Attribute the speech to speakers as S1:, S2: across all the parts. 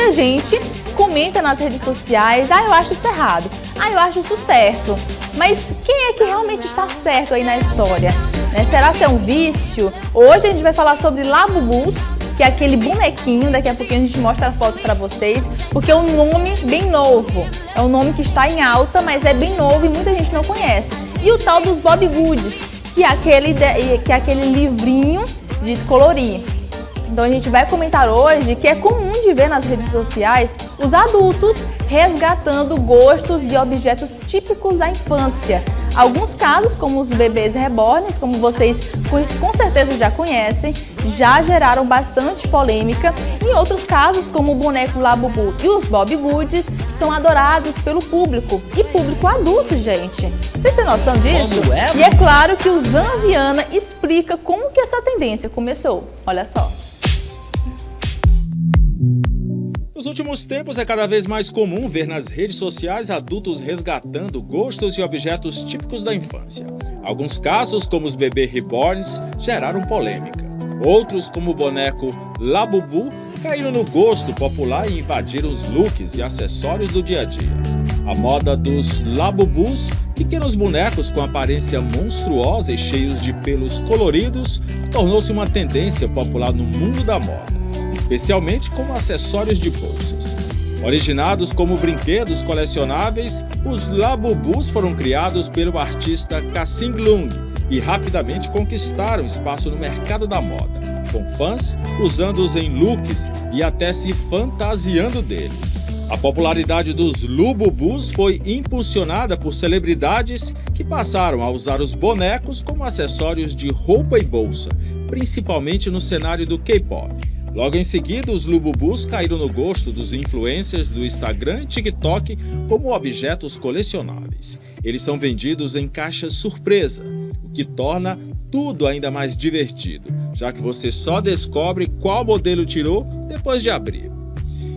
S1: muita gente comenta nas redes sociais, eu acho isso errado, eu acho isso certo. Mas quem é que realmente está certo aí na história? Será que é um vício? Hoje a gente vai falar sobre Labubus, que é aquele bonequinho, daqui a pouquinho a gente mostra a foto para vocês, porque é um nome bem novo. É um nome que está em alta, mas é bem novo e muita gente não conhece. E o tal dos Bobbie Goods, que é aquele livrinho de colorir. Então a gente vai comentar hoje que é comum de ver nas redes sociais os adultos resgatando gostos e objetos típicos da infância. Alguns casos, como os bebês reborns, como vocês com certeza já conhecem, já geraram bastante polêmica. E outros casos, como o boneco Labubu e os Bobbie Goods, são adorados pelo público. E público adulto, gente. Vocês têm noção disso? E é claro que o Zan Viana explica como que essa tendência começou. Olha só.
S2: Nos últimos tempos é cada vez mais comum ver nas redes sociais adultos resgatando gostos e objetos típicos da infância. Alguns casos, como os bebês reborns, geraram polêmica. Outros, como o boneco Labubu, caíram no gosto popular e invadiram os looks e acessórios do dia a dia. A moda dos Labubus, pequenos bonecos com aparência monstruosa e cheios de pelos coloridos, tornou-se uma tendência popular no mundo da moda, especialmente como acessórios de bolsas. Originados como brinquedos colecionáveis, os Labubus foram criados pelo artista Kassim Lung e rapidamente conquistaram espaço no mercado da moda, com fãs usando-os em looks e até se fantasiando deles. A popularidade dos Labubus foi impulsionada por celebridades que passaram a usar os bonecos como acessórios de roupa e bolsa, principalmente no cenário do K-pop. Logo em seguida, os Labubus caíram no gosto dos influencers do Instagram e TikTok como objetos colecionáveis. Eles são vendidos em caixas surpresa, o que torna tudo ainda mais divertido, já que você só descobre qual modelo tirou depois de abrir.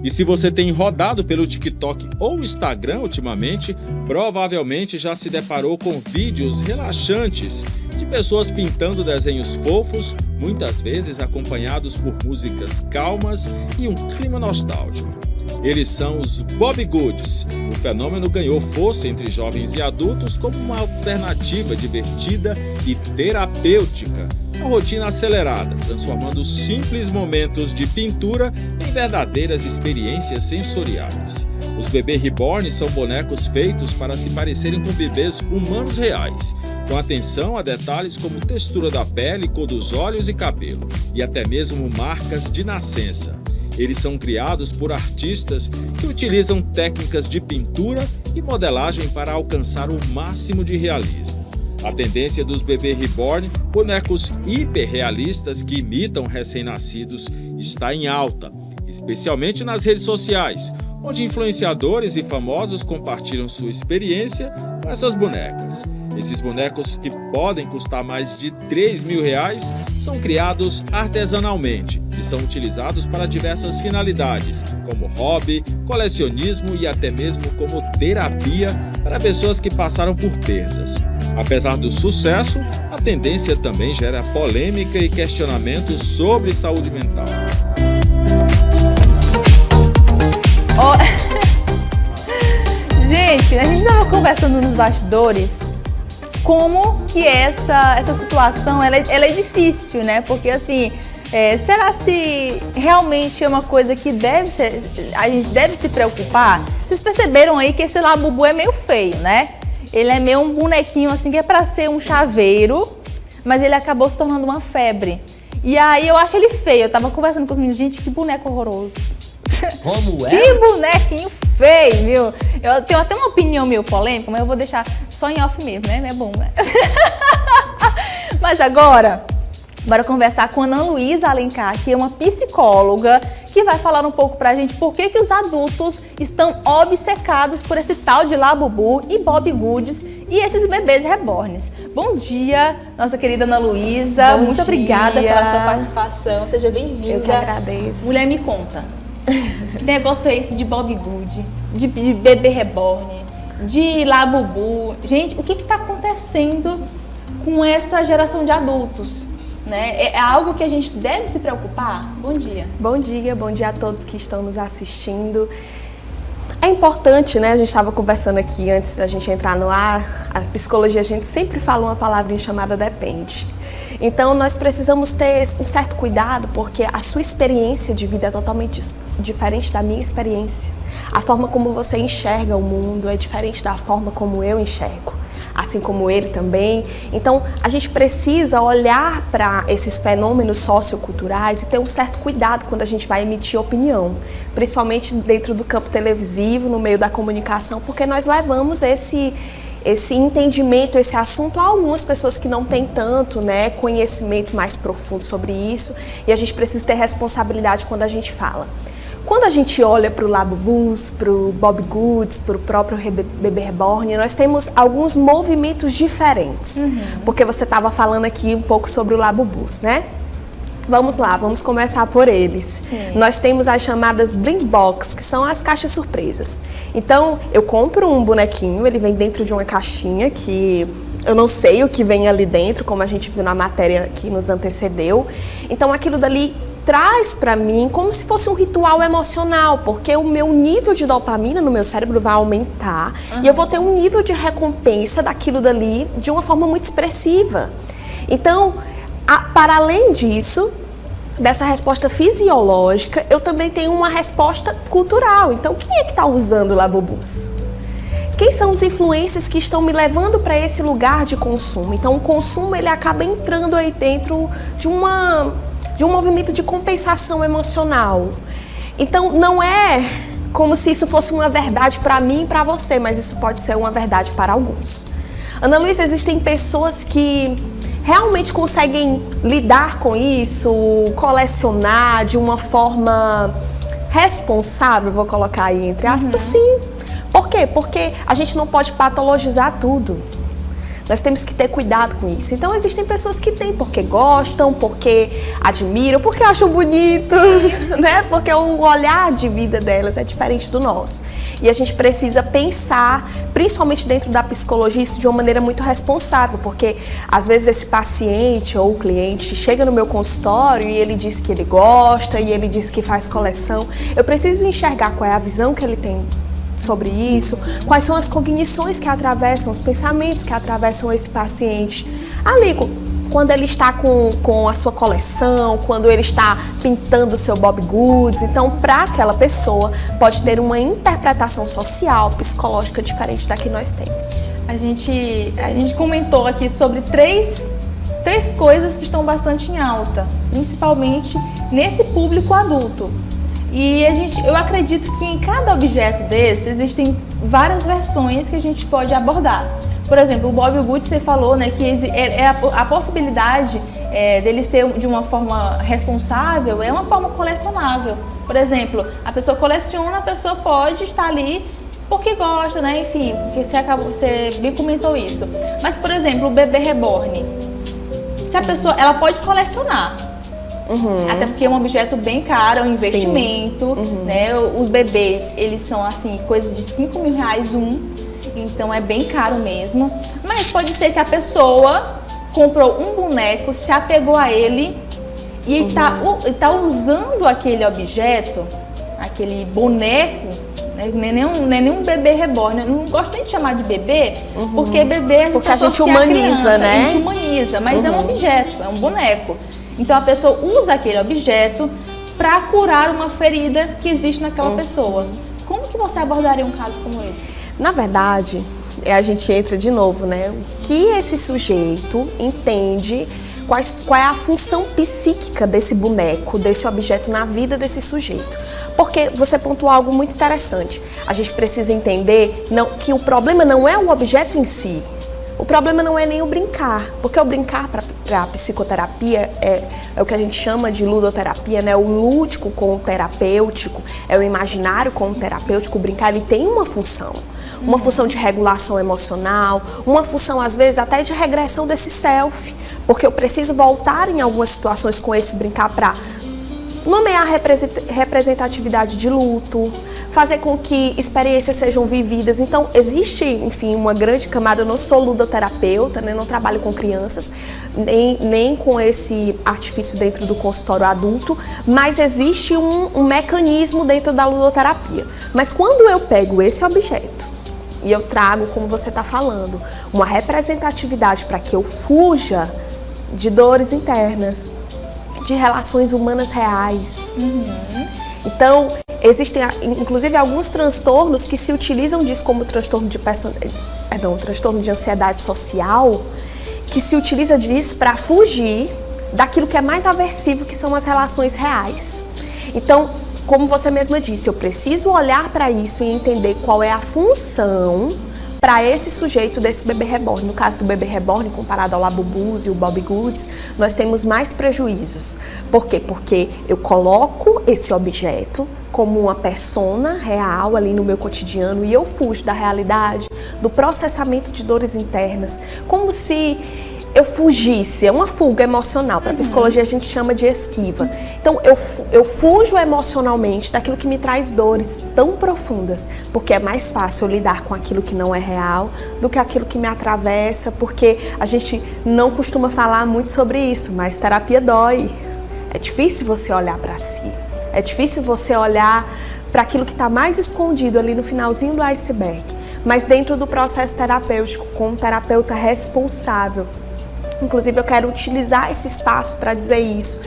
S2: E se você tem rodado pelo TikTok ou Instagram ultimamente, provavelmente já se deparou com vídeos relaxantes de pessoas pintando desenhos fofos, muitas vezes acompanhados por músicas calmas e um clima nostálgico. Eles são os Bobbie Goods. O fenômeno ganhou força entre jovens e adultos como uma alternativa divertida e terapêutica à rotina acelerada, transformando simples momentos de pintura em verdadeiras experiências sensoriais. Os bebês reborn são bonecos feitos para se parecerem com bebês humanos reais, com atenção a detalhes como textura da pele, cor dos olhos e cabelo, e até mesmo marcas de nascença. Eles são criados por artistas que utilizam técnicas de pintura e modelagem para alcançar o máximo de realismo. A tendência dos bebês reborn, bonecos hiperrealistas que imitam recém-nascidos, está em alta, especialmente nas redes sociais, onde influenciadores e famosos compartilham sua experiência com essas bonecas. Esses bonecos, que podem custar mais de R$3.000, são criados artesanalmente e são utilizados para diversas finalidades, como hobby, colecionismo e até mesmo como terapia para pessoas que passaram por perdas. Apesar do sucesso, a tendência também gera polêmica e questionamentos sobre saúde mental.
S1: Gente, a gente estava conversando nos bastidores como que essa situação ela é difícil, né? Porque assim, será se realmente é uma coisa que a gente deve se preocupar? Vocês perceberam aí que esse Labubu é meio feio, né? Ele é meio um bonequinho assim que é para ser um chaveiro, mas ele acabou se tornando uma febre. E aí eu acho ele feio. Eu tava conversando com os meninos, gente, que boneco horroroso.
S3: Como é?
S1: Que bonequinho feio, viu? Eu tenho até uma opinião meio polêmica, mas eu vou deixar só em off mesmo, né? É bom, né? Mas agora, bora conversar com a Ana Luísa Alencar, que é uma psicóloga, que vai falar um pouco pra gente por que os adultos estão obcecados por esse tal de Labubu e Bobbie Goods e esses bebês reborns. Bom dia, nossa querida Ana Luísa. Muito obrigada pela sua participação. Seja bem-vinda.
S4: Eu que agradeço.
S1: Mulher, me conta. Que negócio é esse de Bobbie Good, de bebê reborn, de Labubu? Gente, o que está acontecendo com essa geração de adultos? né? É algo que a gente deve se preocupar? Bom dia.
S3: Bom dia a todos que estão nos assistindo. É importante, né? A gente estava conversando aqui antes da gente entrar no ar. A psicologia, a gente sempre fala uma palavrinha chamada depende. Então, nós precisamos ter um certo cuidado, porque a sua experiência de vida é totalmente diferente da minha experiência. A forma como você enxerga o mundo é diferente da forma como eu enxergo, assim como ele também. Então, a gente precisa olhar para esses fenômenos socioculturais e ter um certo cuidado quando a gente vai emitir opinião, principalmente dentro do campo televisivo, no meio da comunicação, porque nós levamos esse entendimento, esse assunto a algumas pessoas que não têm tanto, né, conhecimento mais profundo sobre isso, e a gente precisa ter responsabilidade quando a gente fala. Quando a gente olha para o Labubus, para o Bob Goods, para o próprio Bebê Reborn, nós temos alguns movimentos diferentes, porque você estava falando aqui um pouco sobre o Labubus, né? Vamos lá, vamos começar por eles. Sim. Nós temos as chamadas blind box, que são as caixas surpresas. Então, eu compro um bonequinho, ele vem dentro de uma caixinha que eu não sei o que vem ali dentro, como a gente viu na matéria que nos antecedeu. Então, aquilo dali traz para mim como se fosse um ritual emocional, porque o meu nível de dopamina no meu cérebro vai aumentar e eu vou ter um nível de recompensa daquilo dali de uma forma muito expressiva. Então, para além disso, dessa resposta fisiológica, eu também tenho uma resposta cultural. Então, quem é que está usando o Labubus? Quem são os influencers que estão me levando para esse lugar de consumo? Então, o consumo ele acaba entrando aí dentro de um movimento de compensação emocional. Então, não é como se isso fosse uma verdade para mim e para você, mas isso pode ser uma verdade para alguns. Ana Luísa, existem pessoas que realmente conseguem lidar com isso, colecionar de uma forma responsável, vou colocar aí entre aspas, sim. Por quê? Porque a gente não pode patologizar tudo. Nós temos que ter cuidado com isso. Então, existem pessoas que têm porque gostam, porque admiram, porque acham bonitos, né? Porque o olhar de vida delas é diferente do nosso. E a gente precisa pensar, principalmente dentro da psicologia, isso de uma maneira muito responsável, porque às vezes esse paciente ou o cliente chega no meu consultório e ele diz que ele gosta, e ele diz que faz coleção. Eu preciso enxergar qual é a visão que ele tem sobre isso, quais são as cognições que atravessam, os pensamentos que atravessam esse paciente. Ali, quando ele está com a sua coleção, quando ele está pintando o seu Bob Goods, então para aquela pessoa pode ter uma interpretação social, psicológica diferente da que nós temos.
S1: A gente comentou aqui sobre três coisas que estão bastante em alta, principalmente nesse público adulto. E eu acredito que em cada objeto desse existem várias versões que a gente pode abordar. Por exemplo, o Bob Goods, você falou, né, que a possibilidade dele ser de uma forma responsável é uma forma colecionável. Por exemplo, a pessoa coleciona, a pessoa pode estar ali porque gosta, né? Enfim, porque você bem comentou isso. Mas, por exemplo, o Bebê Reborn, se a pessoa, ela pode colecionar. Até porque é um objeto bem caro, é um investimento, né? Os bebês, eles são assim, coisas de R$5.000 um, então é bem caro mesmo. Mas pode ser que a pessoa comprou um boneco, se apegou a ele e tá usando aquele objeto, aquele boneco, né? Não é nem um bebê reborn. Eu não gosto nem de chamar de bebê, porque bebê a gente
S3: humaniza,
S1: criança,
S3: né?
S1: A gente humaniza, mas é um objeto, é um boneco. Então a pessoa usa aquele objeto para curar uma ferida que existe naquela pessoa. Como que você abordaria um caso como esse?
S3: Na verdade, a gente entra de novo, né? O que esse sujeito entende, qual é a função psíquica desse boneco, desse objeto na vida desse sujeito. Porque você pontuou algo muito interessante. A gente precisa entender que o problema não é o objeto em si. O problema não é nem o brincar, porque o brincar para a psicoterapia é o que a gente chama de ludoterapia, né? O lúdico com o terapêutico, é o imaginário com o terapêutico. O brincar, ele tem uma função de regulação emocional, uma função às vezes até de regressão desse self, porque eu preciso voltar em algumas situações com esse brincar para nomear representatividade de luto, fazer com que experiências sejam vividas. Então, existe, enfim, uma grande camada. Eu não sou ludoterapeuta, né? Não trabalho com crianças, nem com esse artifício dentro do consultório adulto, mas existe um mecanismo dentro da ludoterapia. Mas quando eu pego esse objeto e eu trago, como você está falando, uma representatividade para que eu fuja de dores internas, de relações humanas reais. Então, existem, inclusive, alguns transtornos que se utilizam disso como transtorno de ansiedade social, que se utiliza disso para fugir daquilo que é mais aversivo, que são as relações reais. Então, como você mesma disse, eu preciso olhar para isso e entender qual é a função para esse sujeito desse bebê reborn. No caso do bebê reborn, comparado ao Labubu's e o Bobbie Goods, nós temos mais prejuízos. Por quê? Porque eu coloco esse objeto como uma persona real ali no meu cotidiano e eu fujo da realidade, do processamento de dores internas, como se eu fugisse. É uma fuga emocional. Para a psicologia a gente chama de esquiva. Então eu fujo emocionalmente daquilo que me traz dores tão profundas, porque é mais fácil eu lidar com aquilo que não é real do que aquilo que me atravessa, porque a gente não costuma falar muito sobre isso, mas terapia dói. É difícil você olhar para si. É difícil você olhar para aquilo que está mais escondido ali no finalzinho do iceberg. Mas dentro do processo terapêutico, com um terapeuta responsável, inclusive eu quero utilizar esse espaço para dizer isso.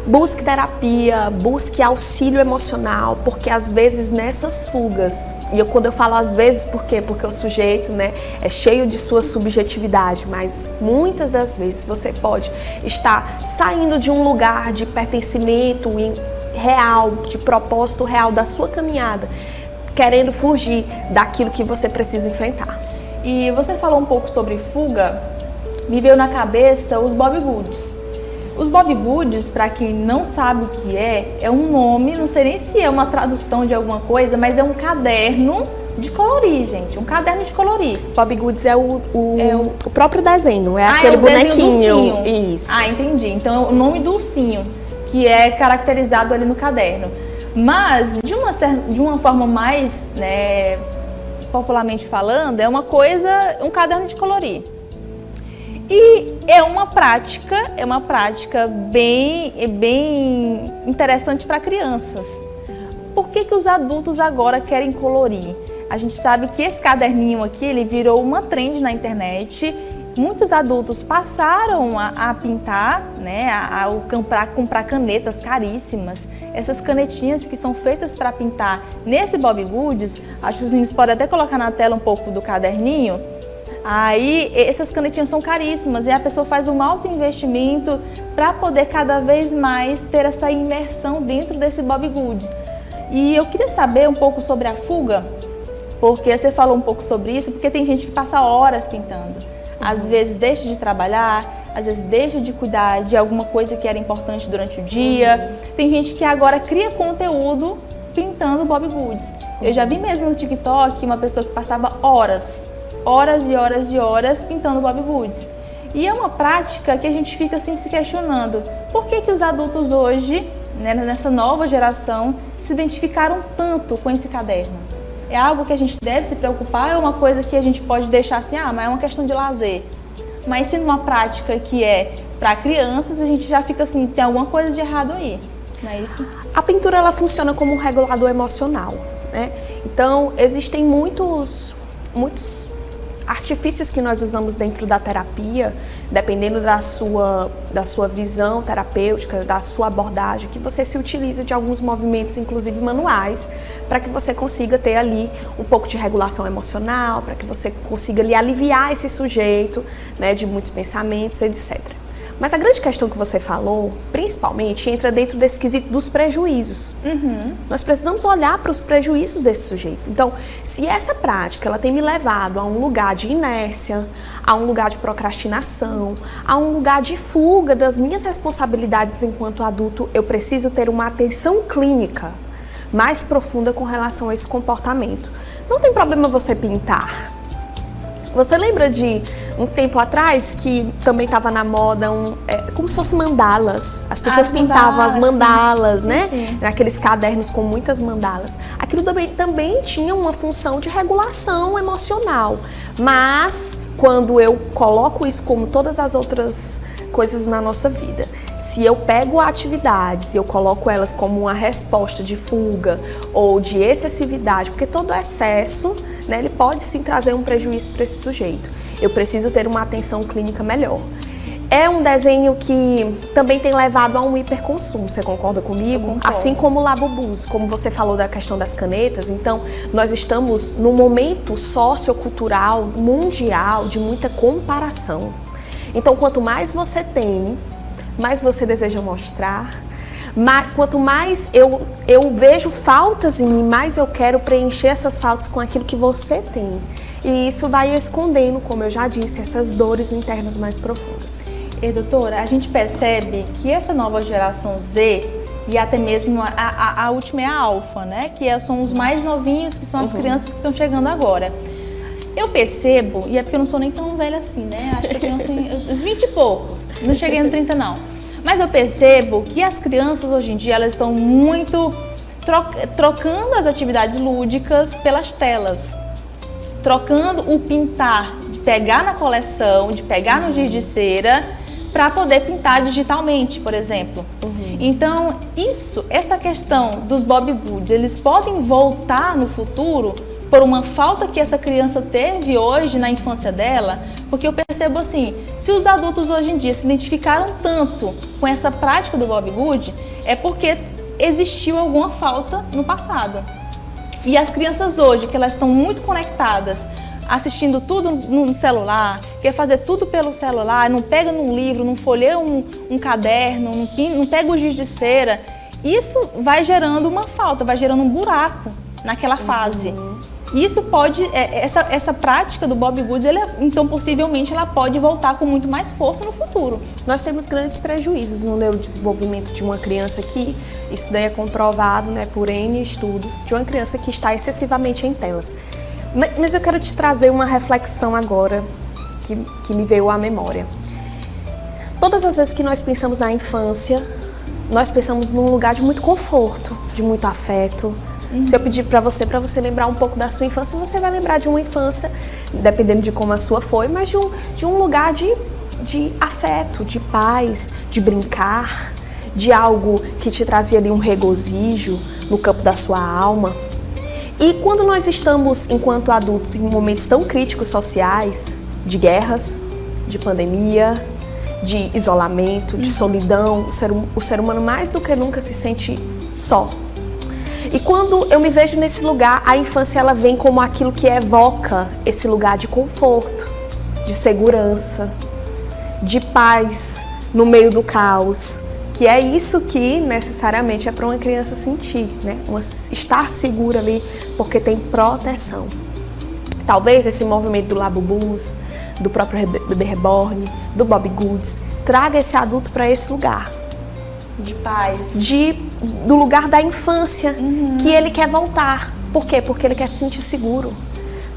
S3: Busque terapia, busque auxílio emocional, porque às vezes nessas fugas, e quando eu falo às vezes, por quê? Porque o sujeito, né, é cheio de sua subjetividade, mas muitas das vezes você pode estar saindo de um lugar de pertencimento real, de propósito real da sua caminhada, querendo fugir daquilo que você precisa enfrentar.
S1: E você falou um pouco sobre fuga, me veio na cabeça os Bobbie Goods. Os Bobbie Goods, para quem não sabe o que é um nome, não sei nem se é uma tradução de alguma coisa, mas é um caderno de colorir, gente. Um caderno de colorir.
S3: Bobbie Goods é o próprio desenho, é aquele bonequinho.
S1: Isso. Ah, entendi. Então é o nome do ursinho, que é caracterizado ali no caderno. Mas, de uma forma mais, né, popularmente falando, é um caderno de colorir. E é uma prática bem interessante para crianças. Por que os adultos agora querem colorir? A gente sabe que esse caderninho aqui, ele virou uma trend na internet. Muitos adultos passaram a pintar, né, a comprar canetas caríssimas. Essas canetinhas que são feitas para pintar nesse Bobbie Goods, acho que os meninos podem até colocar na tela um pouco do caderninho. Aí essas canetinhas são caríssimas e a pessoa faz um alto investimento para poder cada vez mais ter essa imersão dentro desse Bobbie Goods. E eu queria saber um pouco sobre a fuga, porque você falou um pouco sobre isso, porque tem gente que passa horas pintando. Às vezes deixa de trabalhar, às vezes deixa de cuidar de alguma coisa que era importante durante o dia. Tem gente que agora cria conteúdo pintando Bobbie Goods. Eu já vi mesmo no TikTok uma pessoa que passava horas e horas pintando Bobbie Goods. E é uma prática que a gente fica assim se questionando. Por que os adultos hoje, né, nessa nova geração, se identificaram tanto com esse caderno? É algo que a gente deve se preocupar? É uma coisa que a gente pode deixar assim, mas é uma questão de lazer? Mas sendo uma prática que é para crianças, a gente já fica assim, tem alguma coisa de errado aí, não é isso?
S3: A pintura, ela funciona como um regulador emocional, né? Então, existem muitos artifícios que nós usamos dentro da terapia, dependendo da sua visão terapêutica, da sua abordagem, que você se utiliza de alguns movimentos, inclusive manuais, para que você consiga ter ali um pouco de regulação emocional, para que você consiga ali aliviar esse sujeito, né, de muitos pensamentos, etc. Mas a grande questão que você falou, principalmente, entra dentro desse quesito dos prejuízos. Nós precisamos olhar para os prejuízos desse sujeito. Então, se essa prática ela tem me levado a um lugar de inércia, a um lugar de procrastinação, a um lugar de fuga das minhas responsabilidades enquanto adulto, eu preciso ter uma atenção clínica mais profunda com relação a esse comportamento. Não tem problema você pintar. Você lembra um tempo atrás que também estava na moda, como se fossem mandalas. As pessoas pintavam as mandalas,
S1: sim.
S3: né?
S1: Sim.
S3: Naqueles cadernos com muitas mandalas. Aquilo também tinha uma função de regulação emocional. Mas quando eu coloco isso como todas as outras coisas na nossa vida, se eu pego atividades e eu coloco elas como uma resposta de fuga ou de excessividade, porque todo excesso, né, ele pode sim trazer um prejuízo para esse sujeito. Eu preciso ter uma atenção clínica melhor. É um desenho que também tem levado a um hiperconsumo, você concorda comigo?
S1: Concordo.
S3: Assim como o Labubus, como você falou da questão das canetas, então nós estamos num momento sociocultural mundial de muita comparação. Então quanto mais você tem, mais você deseja mostrar, quanto mais eu vejo faltas em mim, mais eu quero preencher essas faltas com aquilo que você tem. E isso vai escondendo, como eu já disse, essas dores internas mais profundas.
S1: E, doutora, a gente percebe que essa nova geração Z, e até mesmo a última é a Alfa, né? Que são os mais novinhos, que são as crianças que estão chegando agora. Eu percebo, e é porque eu não sou nem tão velha assim, né? Acho que eu tenho assim, uns 20 e poucos, não cheguei no 30 não. Mas eu percebo que as crianças hoje em dia, elas estão muito trocando as atividades lúdicas pelas telas. Trocando o pintar, de pegar na coleção, de pegar no giz de cera, para poder pintar digitalmente, por exemplo. Então, essa questão dos Bobbie Goods, eles podem voltar no futuro por uma falta que essa criança teve hoje na infância dela, porque eu percebo assim, se os adultos hoje em dia se identificaram tanto com essa prática do Bobbie Good, é porque existiu alguma falta no passado. E as crianças hoje, que elas estão muito conectadas, assistindo tudo no celular, quer fazer tudo pelo celular, não pega num livro, não folheia um caderno, não pega o giz de cera, isso vai gerando uma falta, vai gerando um buraco naquela fase. Isso pode, essa prática do Bobbie Goods, então possivelmente ela pode voltar com muito mais força no futuro.
S3: Nós temos grandes prejuízos no neurodesenvolvimento de uma criança que, isso daí é comprovado, né, por N estudos, de uma criança que está excessivamente em telas. Mas eu quero te trazer uma reflexão agora que me veio à memória. Todas as vezes que nós pensamos na infância, nós pensamos num lugar de muito conforto, de muito afeto. Se eu pedir para você lembrar um pouco da sua infância, você vai lembrar de uma infância, dependendo de como a sua foi, mas de um lugar de afeto, de paz, de brincar, de algo que te trazia ali um regozijo no campo da sua alma. E quando nós estamos, enquanto adultos, em momentos tão críticos sociais, de guerras, de pandemia, de isolamento, de solidão, o ser humano mais do que nunca se sente só. E quando eu me vejo nesse lugar, a infância ela vem como aquilo que evoca esse lugar de conforto, de segurança, de paz no meio do caos, que é isso que necessariamente é para uma criança sentir, né? Estar segura ali porque tem proteção. Talvez esse movimento do Labubus, do próprio Bebê Reborn, do Bobbie Goods, traga esse adulto para esse lugar.
S1: De paz.
S3: Do lugar da infância, que ele quer voltar. Por quê? Porque ele quer se sentir seguro.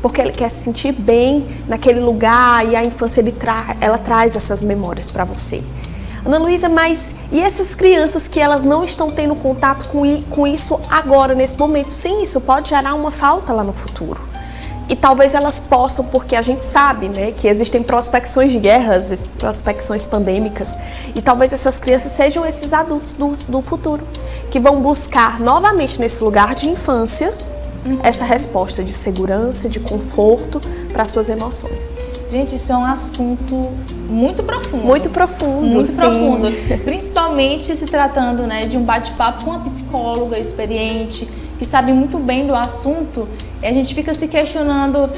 S3: Porque ele quer se sentir bem naquele lugar e a infância ela traz essas memórias para você. Ana Luísa, mas e essas crianças que elas não estão tendo contato com isso agora, nesse momento? Sim, isso pode gerar uma falta lá no futuro. E talvez elas possam, porque a gente sabe, né, que existem prospecções de guerras, prospecções pandêmicas, e talvez essas crianças sejam esses adultos do futuro, que vão buscar novamente nesse lugar de infância essa resposta de segurança, de conforto para suas emoções.
S1: Gente, isso é um assunto muito profundo.
S3: Muito profundo,
S1: muito
S3: sim.
S1: profundo. Principalmente se tratando, né, de um bate-papo com uma psicóloga experiente, que sabe muito bem do assunto, e a gente fica se questionando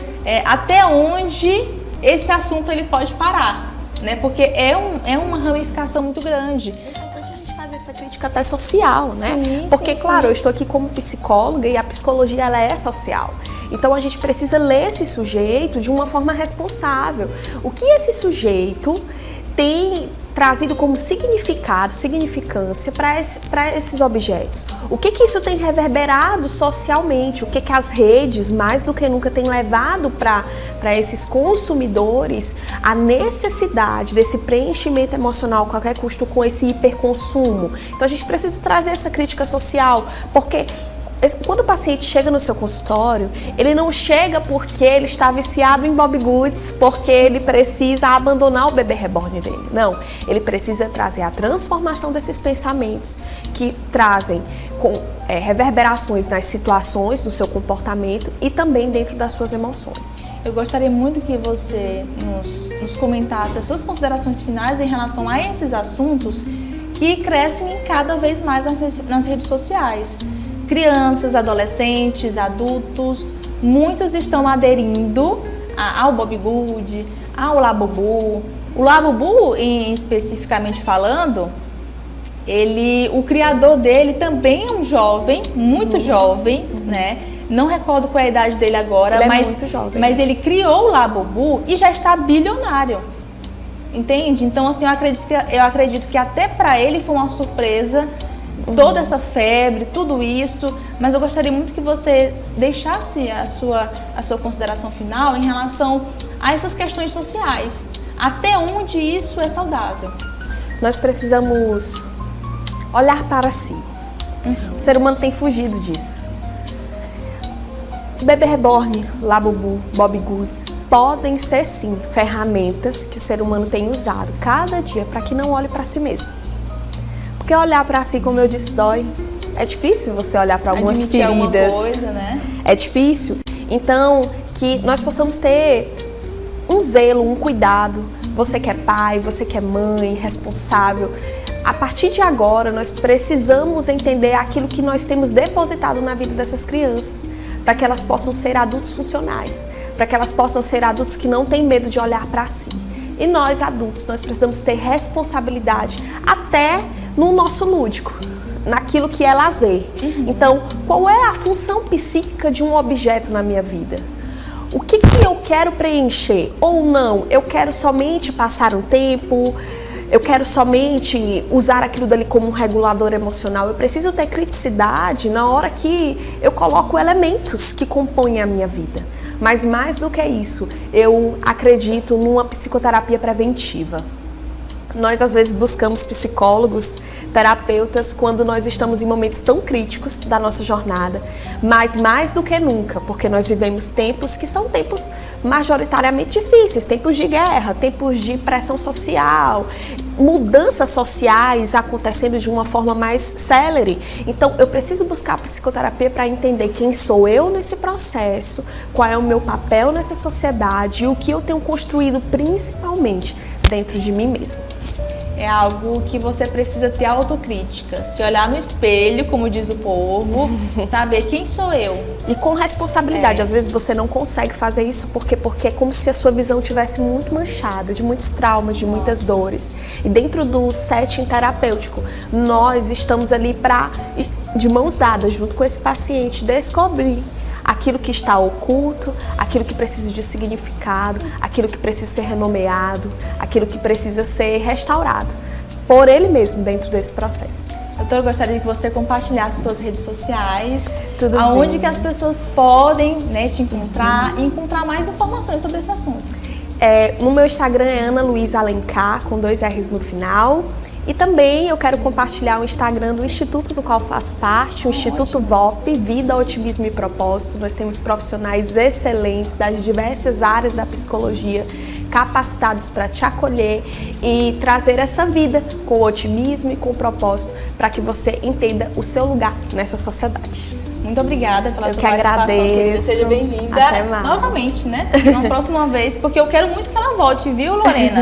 S1: até onde esse assunto ele pode parar, né? Porque é uma ramificação muito grande.
S3: É importante a gente fazer essa crítica até social, né?
S1: Sim,
S3: porque,
S1: sim,
S3: claro,
S1: sim.
S3: eu estou aqui como psicóloga e a psicologia ela é social. Então a gente precisa ler esse sujeito de uma forma responsável. O que esse sujeito tem trazido como significado, significância para esses objetos? O que isso tem reverberado socialmente? O que as redes, mais do que nunca, têm levado para esses consumidores a necessidade desse preenchimento emocional a qualquer custo com esse hiperconsumo? Então a gente precisa trazer essa crítica social, porque quando o paciente chega no seu consultório, ele não chega porque ele está viciado em Bobbie Goods, porque ele precisa abandonar o bebê reborn dele. Não, ele precisa trazer a transformação desses pensamentos que trazem reverberações nas situações, no seu comportamento e também dentro das suas emoções.
S1: Eu gostaria muito que você nos comentasse as suas considerações finais em relação a esses assuntos que crescem cada vez mais nas redes sociais. Crianças, adolescentes, adultos, muitos estão aderindo ao Bobbie Good, ao Labubu. O Labubu, especificamente falando, o criador dele também é um jovem, muito jovem, né? Não recordo qual é a idade dele agora,
S3: ele
S1: mas,
S3: é muito jovem,
S1: mas ele criou o Labubu e já está bilionário. Entende? Então, assim, eu acredito que até para ele foi uma surpresa toda essa febre, tudo isso, mas eu gostaria muito que você deixasse a sua consideração final em relação a essas questões sociais. Até onde isso é saudável?
S3: Nós precisamos olhar para si. O ser humano tem fugido disso. Bebê reborn, Labubu, Bobbie Goods podem ser sim ferramentas que o ser humano tem usado cada dia para que não olhe para si mesmo. Porque olhar para si, como eu disse, dói. É difícil você olhar para algumas feridas.
S1: Alguma coisa, né?
S3: É difícil. Então, que nós possamos ter um zelo, um cuidado. Você que é pai, você que é mãe, responsável. A partir de agora, nós precisamos entender aquilo que nós temos depositado na vida dessas crianças, para que elas possam ser adultos funcionais, para que elas possam ser adultos que não têm medo de olhar para si. E nós, adultos, nós precisamos ter responsabilidade até no nosso lúdico, naquilo que é lazer. Então, qual é a função psíquica de um objeto na minha vida? O que eu quero preencher? Ou não, eu quero somente passar um tempo, eu quero somente usar aquilo dali como um regulador emocional. Eu preciso ter criticidade na hora que eu coloco elementos que compõem a minha vida. Mas mais do que isso, eu acredito numa psicoterapia preventiva. Nós, às vezes, buscamos psicólogos, terapeutas, quando nós estamos em momentos tão críticos da nossa jornada. Mas, mais do que nunca, porque nós vivemos tempos que são tempos majoritariamente difíceis, tempos de guerra, tempos de pressão social, mudanças sociais acontecendo de uma forma mais célere. Então, eu preciso buscar a psicoterapia para entender quem sou eu nesse processo, qual é o meu papel nessa sociedade e o que eu tenho construído principalmente dentro de mim mesmo.
S1: É algo que você precisa ter autocrítica, se olhar no espelho, como diz o povo, saber quem sou eu.
S3: E com responsabilidade. Às vezes você não consegue fazer isso porque é como se a sua visão tivesse muito manchada, de muitos traumas, de muitas dores. E dentro do setting terapêutico, nós estamos ali de mãos dadas, junto com esse paciente, descobrir aquilo que está oculto, aquilo que precisa de significado, aquilo que precisa ser renomeado, aquilo que precisa ser restaurado por ele mesmo dentro desse processo.
S1: Doutora, eu gostaria que você compartilhasse suas redes sociais,
S3: Tudo
S1: aonde
S3: bem.
S1: que as pessoas podem, né, te encontrar e encontrar mais informações sobre esse assunto.
S3: No meu Instagram é Ana Luísa Alencar, com 2 R's no final. E também eu quero compartilhar o Instagram do instituto do qual faço parte, o Instituto VOP, Vida, Otimismo e Propósito. Nós temos profissionais excelentes das diversas áreas da psicologia, capacitados para te acolher e trazer essa vida com otimismo e com propósito para que você entenda o seu lugar nessa sociedade.
S1: Muito obrigada pela sua
S3: que
S1: participação, querida.
S3: agradeço.
S1: Seja bem-vinda
S3: Até mais.
S1: novamente, né? Na próxima vez, porque eu quero muito que ela volte, viu, Lorena?